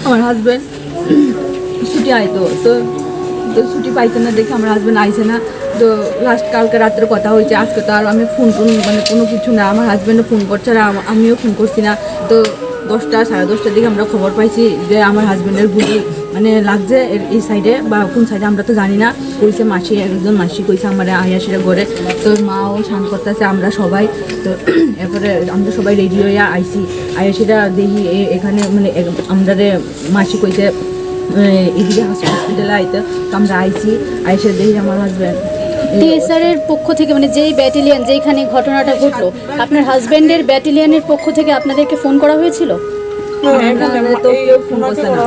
আমার হাজবেন্ড ছুটি আইতো তো ছুটি পাইছে না দেখে আমার হাজবেন্ড আইছে না তো লাস্ট কালকে রাত্রে কথা হয়েছে আজকে তো আর আমি ফোন মানে কোনো কিছু না আমার হাজবেন্ডও ফোন করছে আর আমিও ফোন করছি না তো 10টা সাড়ে 10টার দিকে আমরা খবর পাইছি যে আমার হাজবেন্ডের গুলি মানে লাগছে এই সাইডে বা কোন সাইডে আমরা তো জানি না কইছে মাসি একজন মাসি কইছে আমার আয়াসিরা ঘরে তোর মাও শান্ত করতেছে আমরা সবাই তো এরপরে আমরা সবাই রেডি হইয়া আইসি আয়াসিরা দেখি এখানে মানে আমরা মাসি কইছে এদিকে হসপিটালে আইতে তো আমরা আইসি আইসে দেখি আমার হাজব্যান্ড টিএসআরের পক্ষ থেকে মানে যেই ব্যাটালিয়ন যেইখানে ঘটনাটা ঘটলো আপনার হাজবেন্ডের ব্যাটালিয়নের পক্ষ থেকে আপনাদেরকে ফোন করা হয়েছিল? তো কেউ ফোন করছে না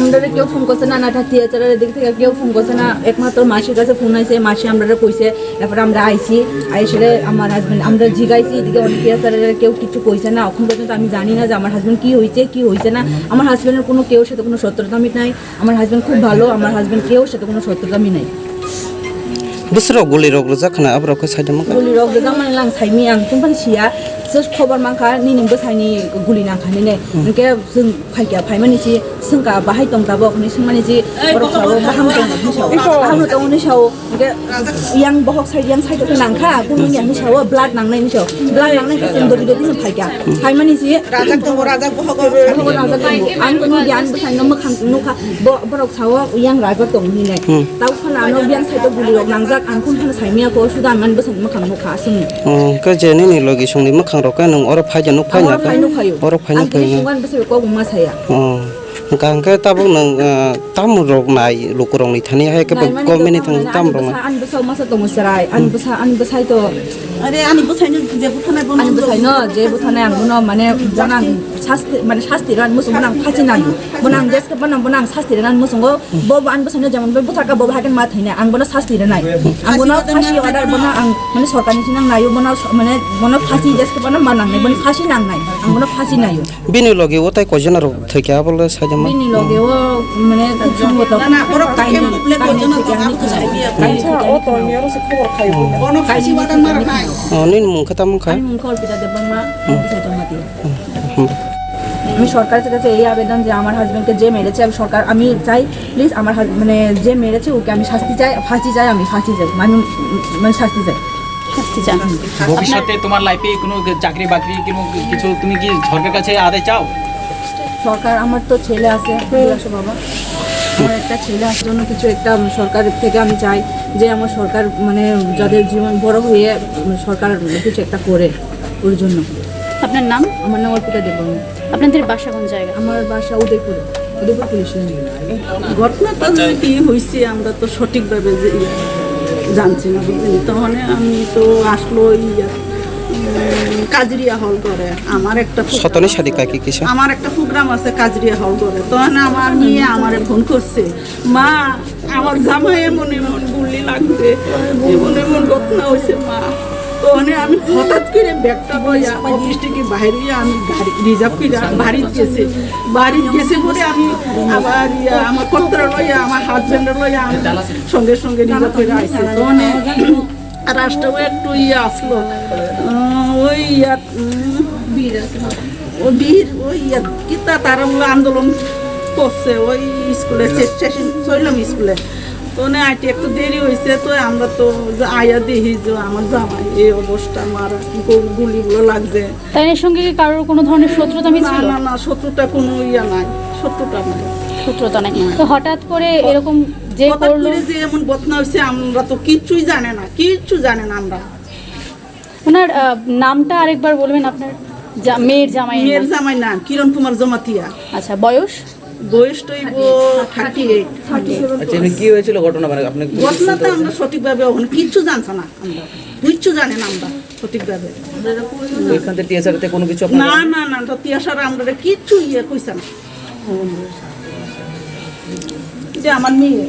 আমরা কেউ ফোন করছে না টিএসআরের দিক থেকে কেউ ফোন করছে না একমাত্র মাসির কাছে ফোন আইছে মাসি আমরা কইছে তারপরে আমরা আইসি আইসে আমার হাজবেন্ড আমরা জিগাইছি এদিকে অনেক টিএসআরের কেউ কিছু কইছে না এখন পর্যন্ত আমি জানি না যে আমার হাজবেন্ড কি হয়েছে না আমার হাজবেন্ডের কোনো কেউ সাথে কোনো শত্রুতামি নাই আমার হাজবেন্ড খুব ভালো আমার হাজবেন্ড কেউ সাথে কোনো শত্রুতামি নাই Busro guli rog rojakna abrok saida maka guli rog rojak mane lang saimi ang tumpan sia sos khobar mangkha nining bosaini guli nangkhani ne ke जों फाइया फाइमानि सि सोंका बाहाय दं दाबो खनि सोंमानि सि बरक साव बाहाम दं बाहाम दं नि साव के yang bohok yang साइड के नांखा गुनि yang नि साव ब्लाड नांनाय नि साव ब्लाड नांनाय के जों दरि दरि फाइया फाइमानि सि राजाक दं राजाक bohok राजाक दं आं गुनि गियान बोसाइनो मखां नुखा बरक साव yang राजाक दं नि ने ताव खना नो yang साइड गुली rog nangjak ang kun phana saimia ko sudan man bosan makhang nukha sung ka jeni ni logi sungni makhang ro ka nang oro phaija nuk phai na ka oro phai na phai ang basai ko guma saya kang ka tabok nang tam rok nai lukurong ni thani hai ka ko meni thang tam rong an basau masa to musrai an basai to আরে আমি বুঝাইনো যে বুথানাই বন an basai no je buthanai ang buno mane janang শাস্তি ran musung bonang phachi nai bonang jeska bonang শাস্তি ran musung go bo an basai no jamon buthaka bo hagen ma thaina ang bono শাস্তি nai ang bono phachi order bono ang mane sorkani sinang nayo bono mane bono phachi jeska bono manang nai bono phachi nang nai ang bono phachi nayo bini logi otai ko jana ro thekya bole saja ma bini logi o mane sangbo to না ওর কাইন play পর্যন্ত তো আমি বুঝাইবি আচ্ছা ও তো মেরো সে খবর খাইব কোন কাইছি ওয়াটার মার নাই nin mung khata mung khai আমি মুখ অর্পিতা দেববর্মা বিষয়টা মাতি আমি সরকারের কাছে এই আবেদন যে আমার হাজবেন্ডকে যে মেরেছে আমি সরকার আমি চাই প্লিজ আমার মানে যে মেরেছে ওকে আমি শাস্তি চাই ফাঁসি চাই আমি ফাঁসি চাই মানে শাস্তি চাই ভবিষ্যতে তোমার লাইফে কোনো চাকরি বাকরি কোনো কিছু তুমি কি সরকারের কাছে আদেশ চাও? সরকার আমার তো ছেলে আছে বাবা আমার একটা ছেলে আসার জন্য কিছু একটা সরকারের থেকে আমি চাই যে আমার সরকার মানে যাদের জীবন বড় হয়ে সরকার কিছু একটা করে ওর জন্য। আপনার নাম? আমার নাম অর্পিতা দেববর্মা। আপনাদের বাসা কোন জায়গা? আমার বাসা উদয়পুর পুলিশ ঘটনা তো কি হয়েছে আমরা তো সঠিকভাবে জানছি না বুঝলি তখন আমি তো আসলো কাজরিয়া হল করে আমার একটা সতনি শাদি কাকি কিসে আমার একটা প্রোগ্রাম আছে কাজরিয়া হল করে তখন আমার মেয়ে আমারে ফোন করছে মা আমার জামাই এমন গুলি লাগছে এমন ঘটনা হয়েছে মা তখন আমি হঠাৎ করে ব্যাগটা লইয়া অফিস থেকে বাইরে আমি গাড়ি রিজার্ভ করে বাড়ি গেছে পরে আমি আবার আমার পত্র লইয়া আমার হাজবেন্ডের লইয়া আমি সঙ্গে সঙ্গে রিজার্ভ করে আসছে তখন রাষ্ট্রও একটু আসলো ওই বীর ওই কিতা তারা আন্দোলন করছে ওই স্কুলে স্টেশন চললাম স্কুলে তো না আইটি একটু দেরি হয়েছে তো আমরা তো আয়া দেখি যে আমার জামাই এই অবস্থা মারা গুলিগুলো লাগছে। তাই এর সঙ্গে কি কারোর কোনো ধরনের শত্রুতা ছিল? না না শত্রুতা কোনো নাই শত্রুতা নাই তো হঠাৎ করে এরকম যে করলো যে এমন ঘটনা হয়েছে আমরা তো কিচ্ছুই জানে না আমরা। ওনার নামটা আরেকবার বলবেন আপনার মেয়ের জামাই নাম কিরণ কুমার জমাতিয়া। আচ্ছা বয়স তো 38 আচ্ছা কি হয়েছিল ঘটনা মানে আপনি ঘটনাটা আমরা সঠিকভাবে ওখানে কিচ্ছু জানছ না আমরা কিচ্ছু জানি না আমরা সঠিকভাবে ওইখান থেকে টিএসআরতে কোনো কিছু না তো টিএসআর আমরা কিচ্ছু কইছ না যে আমার মেয়ে